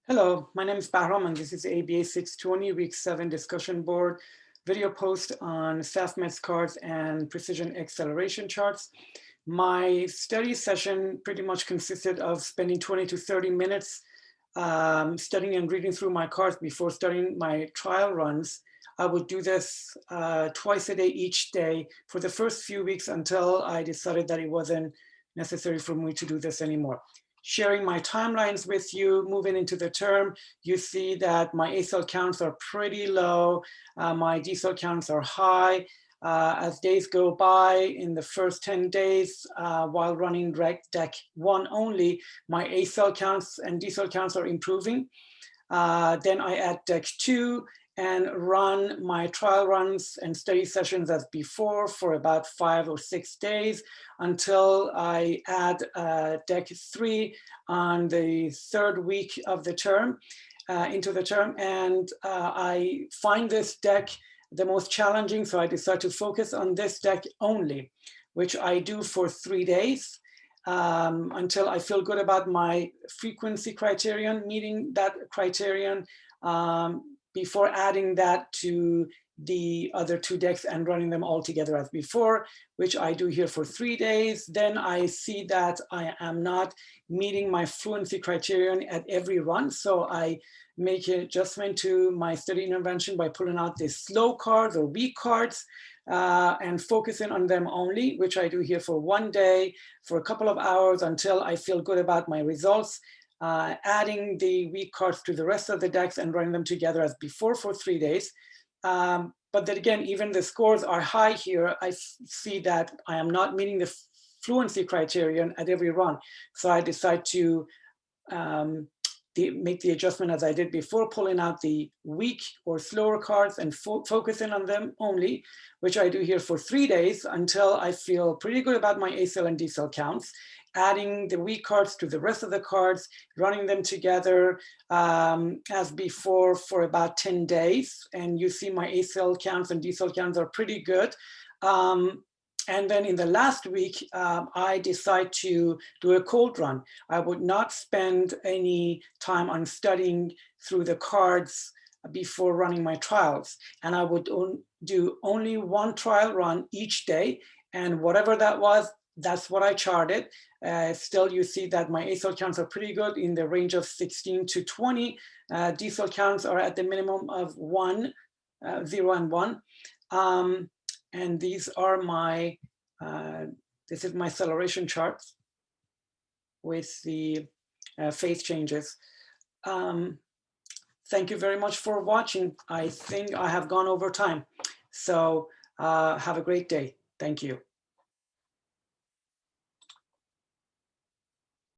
Hello, my name is Bahram and this is ABA 620 Week 7 discussion board video post on SAFMEDS Cards and Precision X Celeration Charts. My study session pretty much consisted of spending 20 to 30 minutes studying and reading through my cards before starting my trial runs. I would do this twice a day each day for the first few weeks until I decided that it wasn't necessary for me to do this anymore. Sharing my timelines with you, moving into the term, you see that my A cell counts are pretty low, my D cell counts are high. As days go by, in the first 10 days, while running deck 1 only, my A cell counts and D cell counts are improving. Then I add deck 2 and run my trial runs and study sessions as before for about 5 or 6 days until I add deck 3 on the 3rd week of the term, into the term. And I find this deck the most challenging, so I decide to focus on this deck only, which I do for 3 days. Until I feel good about my frequency criterion, meeting that criterion, before adding that to the other 2 decks and running them all together as before, which I do here for 3 days. Then I see that I am not meeting my fluency criterion at every run. So I make an adjustment to my study intervention by pulling out the slow cards or weak cards and focusing on them only, which I do here for 1 day, for a couple of hours until I feel good about my results. Adding the weak cards to the rest of the decks and running them together as before for 3 days. But then again, even the scores are high here. I see that I am not meeting the fluency criterion at every run. So I decide to make the adjustment as I did before, pulling out the weak or slower cards and focusing on them only, which I do here for 3 days until I feel pretty good about my A cell and D cell counts. Adding the weak cards to the rest of the cards, running them together as before for about 10 days. And you see my A cell counts and D cell counts are pretty good. And then in the last week, I decide to do a cold run. I would not spend any time on studying through the cards before running my trials. And I would do only 1 trial run each day. And whatever that was, that's what I charted. Still, you see that my A cell counts are pretty good in the range of 16 to 20. D cell counts are at the minimum of 1, 0 and 1. And these are my, this is my acceleration charts with the phase changes. Thank you very much for watching. I think I have gone over time. So have a great day. Thank you.